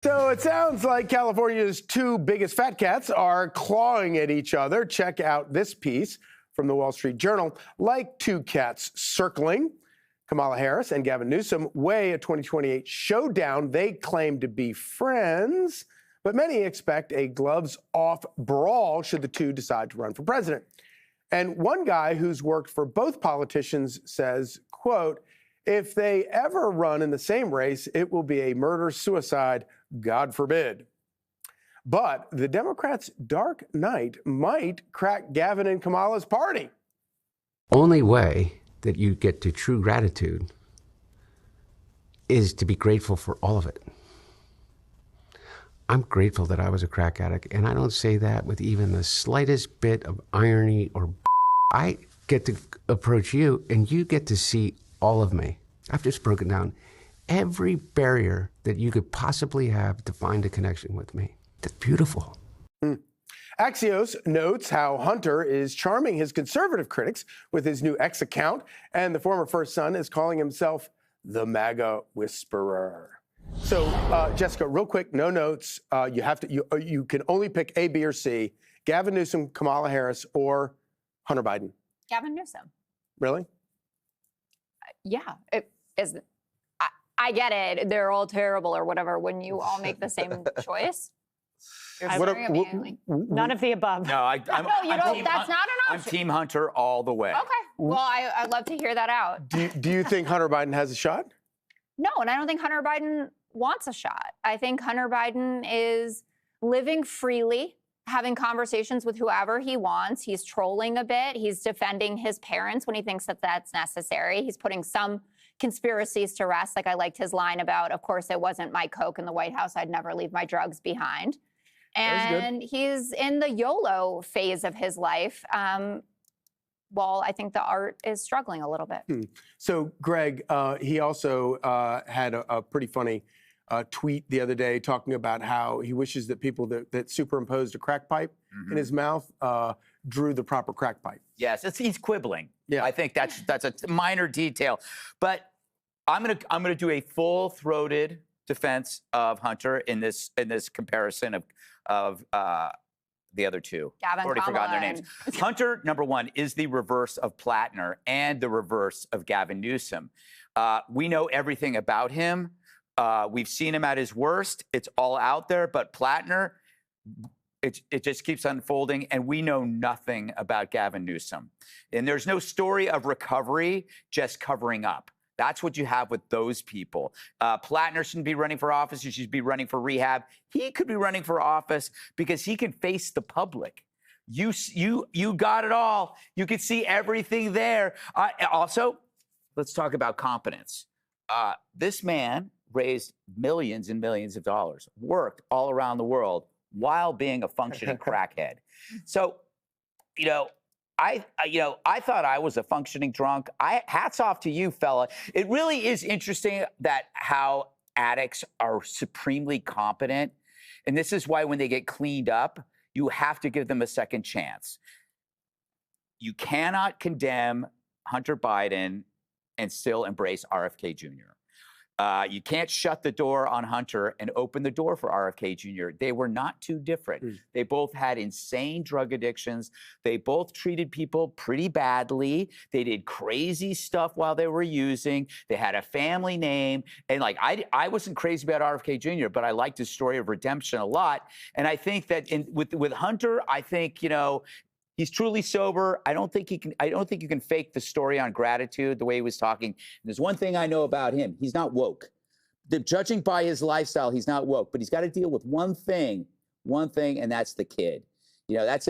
So it sounds like California's two biggest fat cats are clawing at each other. Check out this piece from the Wall Street Journal. Like two cats circling, Kamala Harris and Gavin Newsom weigh a 2028 showdown. They claim to be friends, but many expect a gloves-off brawl should the two decide to run for president. And one guy who's worked for both politicians says, quote, if they ever run in the same race, it will be a murder-suicide, God forbid. But the Democrats' dark night might crack Gavin and Kamala's party. Only way that you get to true gratitude is to be grateful for all of it. I'm grateful that I was a crack addict, and I don't say that with even the slightest bit of irony or I get to approach you, and you get to see all of me. I've just broken down every barrier that you could possibly have to find a connection with me. That's beautiful. Axios notes how Hunter is charming his conservative critics with his new X account, and the former first son is calling himself the MAGA Whisperer. So, Jessica, real quick, no notes. You can only pick A, B, or C. Gavin Newsom, Kamala Harris, or Hunter Biden. Gavin Newsom. Really? Yeah, it is. I get it. They're all terrible or whatever. When you all make the same choice, you're staring at me and like, none of the above. No, no, you don't. That's not an I'm option. Team Hunter all the way. Okay. Well, I'd love to hear that out. Do you think Hunter Biden has a shot? No, and I don't think Hunter Biden wants a shot. I think Hunter Biden is living freely, having conversations with whoever he wants. He's trolling a bit. He's defending his parents when he thinks that that's necessary. He's putting some conspiracies to rest. Like I liked his line about, of course, it wasn't my Coke in the White House. I'd never leave my drugs behind. And he's in the YOLO phase of his life. Well, I think the art is struggling a little bit. So, Greg, he also had a pretty funny tweet the other day talking about how he wishes that people that superimposed a crack pipe in his mouth drew the proper crack pipe. Yes, he's quibbling. Yeah. I think that's a minor detail, but I'm gonna do a full-throated defense of Hunter in this comparison of the other two. Gavin, I've already forgotten their names. Hunter, number one, is the reverse of Plattner and the reverse of Gavin Newsom. We know everything about him. We've seen him at his worst. It's all out there. But Plattner, it just keeps unfolding, and we know nothing about Gavin Newsom. And there's no story of recovery, just covering up. That's what you have with those people. Plattner shouldn't be running for office. He should be running for rehab. He could be running for office because he can face the public. You got it all. You can see everything there. Also, let's talk about competence. This man raised millions and millions of dollars, worked all around the world while being a functioning crackhead. So, I thought I was a functioning drunk. Hats off to you, fella. It really is interesting that how addicts are supremely competent. And this is why when they get cleaned up, you have to give them a second chance. You cannot condemn Hunter Biden and still embrace RFK Jr. You can't shut the door on Hunter and open the door for RFK Jr. They were not too different. They both had insane drug addictions. They both treated people pretty badly. They did crazy stuff while they were using. They had a family name. And I wasn't crazy about RFK Jr., but I liked his story of redemption a lot. And I think that with Hunter, I think, he's truly sober. I don't think you can fake the story on gratitude the way he was talking. There's one thing I know about him. He's not woke. Judging by his lifestyle, he's not woke, but he's got to deal with one thing, and that's the kid. That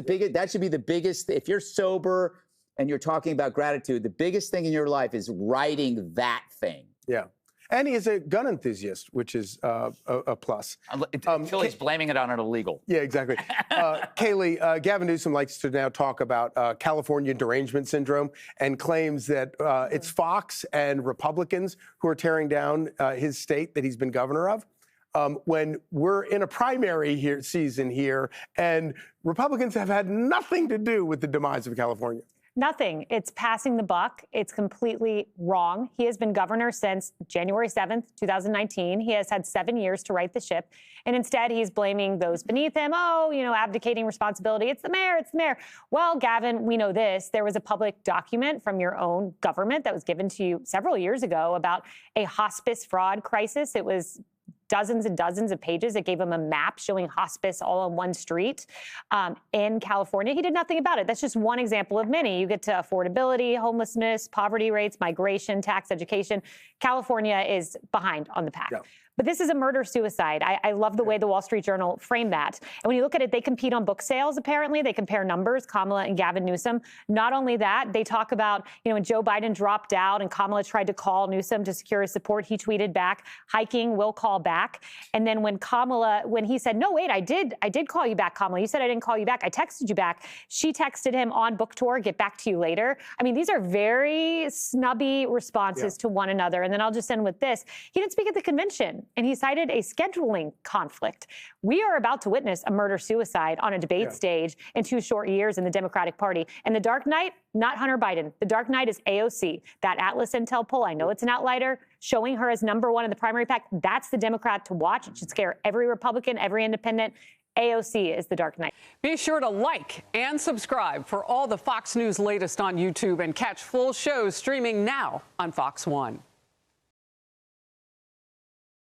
should be the biggest. If you're sober and you're talking about gratitude, the biggest thing in your life is writing that thing. Yeah. And he is a gun enthusiast, which is a plus. Until he's blaming it on an illegal. Yeah, exactly. Kaylee, Gavin Newsom likes to now talk about California derangement syndrome and claims that it's Fox and Republicans who are tearing down his state that he's been governor of. When we're in a primary season here, and Republicans have had nothing to do with the demise of California. Nothing. It's passing the buck. It's completely wrong. He has been governor since January 7th, 2019. He has had 7 years to right the ship. And instead, he's blaming those beneath him. Oh, abdicating responsibility. It's the mayor. It's the mayor. Well, Gavin, we know this. There was a public document from your own government that was given to you several years ago about a hospice fraud crisis. It was dozens and dozens of pages. It gave him a map showing hospice all on one street in California. He did nothing about it. That's just one example of many. You get to affordability, homelessness, poverty rates, migration, tax, education. California is behind on the pack. Yeah. But this is a murder-suicide. I love the way the Wall Street Journal framed that. And when you look at it, they compete on book sales, apparently. They compare numbers, Kamala and Gavin Newsom. Not only that, they talk about, when Joe Biden dropped out and Kamala tried to call Newsom to secure his support, he tweeted back, hiking, will call back. And then when he said, no, wait, I did call you back, Kamala. You said I didn't call you back. I texted you back. She texted him on book tour, get back to you later. I mean, these are very snubby responses to one another. And then I'll just end with this. He didn't speak at the convention. And he cited a scheduling conflict. We are about to witness a murder-suicide on a debate stage in 2 short years in the Democratic Party. And the Dark Knight, not Hunter Biden. The Dark Knight is AOC. That Atlas Intel poll, I know it's an outlier, showing her as #1 in the primary pack. That's the Democrat to watch. It should scare every Republican, every independent. AOC is the Dark Knight. Be sure to like and subscribe for all the Fox News latest on YouTube and catch full shows streaming now on Fox One.